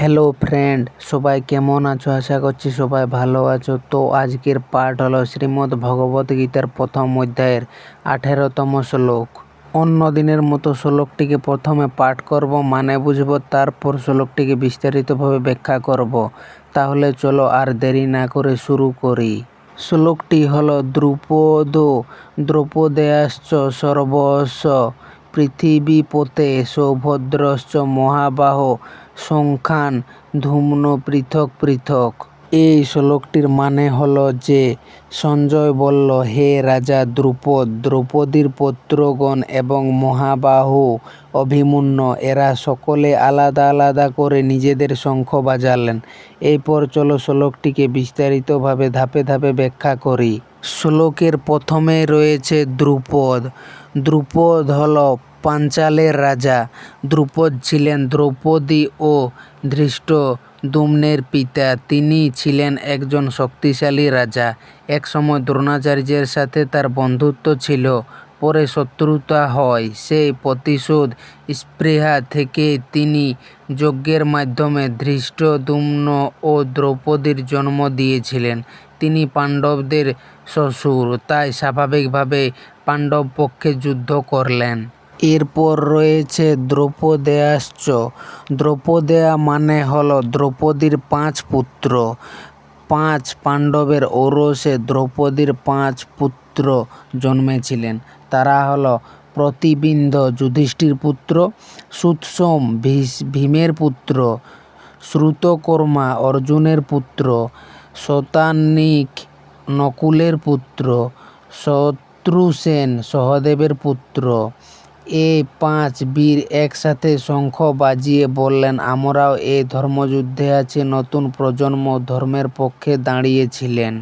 Hello friend, সবাই কেমন আছো? আশা করছি সবাই ভালো আছো। তো আজকের পাঠ হলো শ্রীমদ্ ভগবত গীতার প্রথম অধ্যায়ের 18তম শ্লোক। অন্য দিনের মতো শ্লোকটিকে প্রথমে পাঠ করব, মানে বুঝবো, তারপর শ্লোকটিকে বিস্তারিতভাবে ব্যাখ্যা করব। তাহলে চলো আর দেরি না করে শুরু করি। শ্লোকটি হলো দ্রৌপদেয়াশ্চ সর্বস্ব পৃথিবীপতে সৌভদ্রশ্চ মহাবাহো সংখ্যান ধূম্ন পৃথক পৃথক। এই শ্লোকটির মানে হলো যে সঞ্জয় বলল, হে রাজা দ্রুপদ, দ্রৌপদীর পুত্রগণ এবং মহাবাহু অভিমন্যু এরা সকলে আলাদা আলাদা করে নিজেদের শঙ্খ বাজালেন। এরপর চলো শ্লোকটিকে বিস্তারিতভাবে ধাপে ধাপে ব্যাখ্যা করি। শ্লোকের প্রথমে রয়েছে দ্রুপদ। দ্রুপদ হল পাঞ্চালের রাজা। দ্রুপদ ছিলেন দ্রৌপদী ও ধৃষ্টদ্যুম্নের পিতা। তিনি ছিলেন একজন শক্তিশালী রাজা। একসময় দ্রোণাচার্যের সাথে তার বন্ধুত্ব ছিল, পরে শত্রুতা হয়। সেই প্রতিশোধ স্পৃহা থেকে তিনি যজ্ঞের মাধ্যমে ধৃষ্টদ্যুম্ন ও দ্রৌপদীর জন্ম দিয়েছিলেন। তিনি পাণ্ডবদের শ্বশুর, তাই স্বাভাবিকভাবে পাণ্ডব পক্ষে যুদ্ধ করলেন। এরপর রয়েছে দ্রৌপদেয়াশ্চ। দ্রৌপদেয়া মানে হল দ্রৌপদীর 5 পুত্র। 5 পাণ্ডবের ঔরসে দ্রৌপদীর 5 পুত্র জন্মেছিলেন। তারা হল প্রতিবিম্ব যুধিষ্ঠির পুত্র, সুতসোম ভীমের পুত্র, শ্রুতকর্মা অর্জুনের পুত্র, শতানিক নকুলের পুত্র, শত্রুসেন সহদেবের পুত্র। এই 5 বীর একসাথে শঙ্খ বাজিয়ে বললেন, আমরাও এই ধর্মযুদ্ধে আছি। নতুন প্রজন্ম ধর্মের পক্ষে দাঁড়িয়েছিলেন।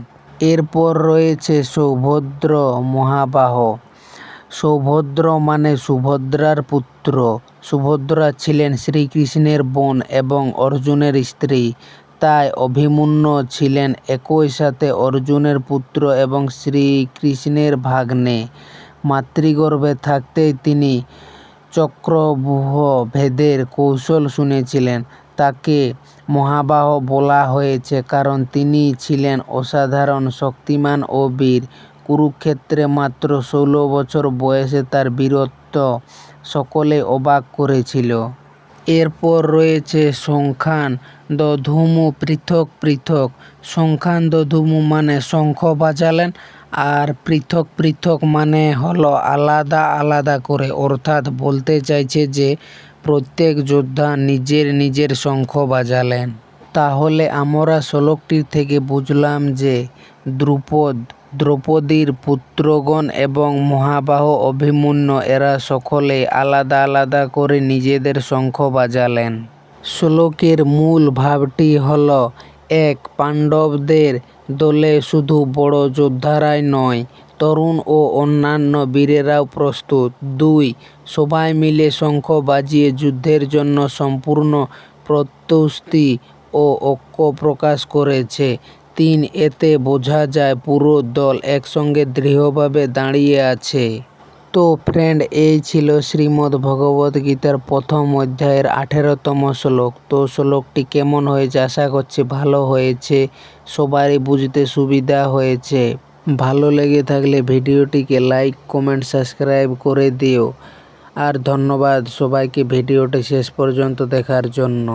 এরপর রয়েছে সৌভদ্র মহাবাহ। সৌভদ্র মানে সুভদ্রার পুত্র। সুভদ্রা ছিলেন শ্রীকৃষ্ণের বোন এবং অর্জুনের স্ত্রী, তাই অভিমন্যু ছিলেন একই সাথে অর্জুনের পুত্র এবং শ্রীকৃষ্ণের ভাগ্নে। মাতৃগর্ভে থাকতেই তিনি চক্রব্যূহ ভেদের কৌশল শুনেছিলেন। তাকে মহাবাহ বলা হয়েছে কারণ তিনি ছিলেন অসাধারণ শক্তিমান ও বীর। কুরুক্ষেত্রে মাত্র 16 বছর বয়সে তার বীরত্ব সকলে অবাক করেছিল। এরপর রয়েছে সংখ্যান দধূমু পৃথক পৃথক। সংখ্যান দধূমু মানে শঙ্খ বাজালেন, আর পৃথক পৃথক মানে হলো আলাদা আলাদা করে, অর্থাৎ বলতে চাইছে যে প্রত্যেক যোদ্ধা নিজের নিজের শঙ্খ বাজালেন। তাহলে আমরা শ্লোকটির থেকে বুঝলাম যে দ্রৌপদীর পুত্রগণ এবং মহাবাহ অভিমন্যু এরা সকলে আলাদা আলাদা করে নিজেদের শঙ্খ বাজালেন। শ্লোকের মূল ভাবটি হল 1. পাণ্ডবদের দলে শুধু বড় যোদ্ধারাই নয়, তরুণ ও অন্যান্য বীরেরাও প্রস্তুত। 2. সবাই মিলে শঙ্খ বাজিয়ে যুদ্ধের জন্য সম্পূর্ণ প্রস্তুতি ও ঐক্য প্রকাশ করেছে। 3. এতে বোঝা যায় পুরো দল একসঙ্গে দৃঢ়ভাবে দাঁড়িয়ে আছে। তো ফ্রেন্ড, এই ছিল শ্রীমদ্ ভগবত গীতার প্রথম অধ্যায়ের 18তম শ্লোক। তো শ্লোকটি কেমন হয়েছে? আশা করছি ভালো হয়েছে, সবারই বুঝতে সুবিধা হয়েছে। ভালো লেগে থাকলে ভিডিওটিকে লাইক, কমেন্ট, সাবস্ক্রাইব করে দিও। আর ধন্যবাদ সবাইকে ভিডিওটি শেষ পর্যন্ত দেখার জন্য।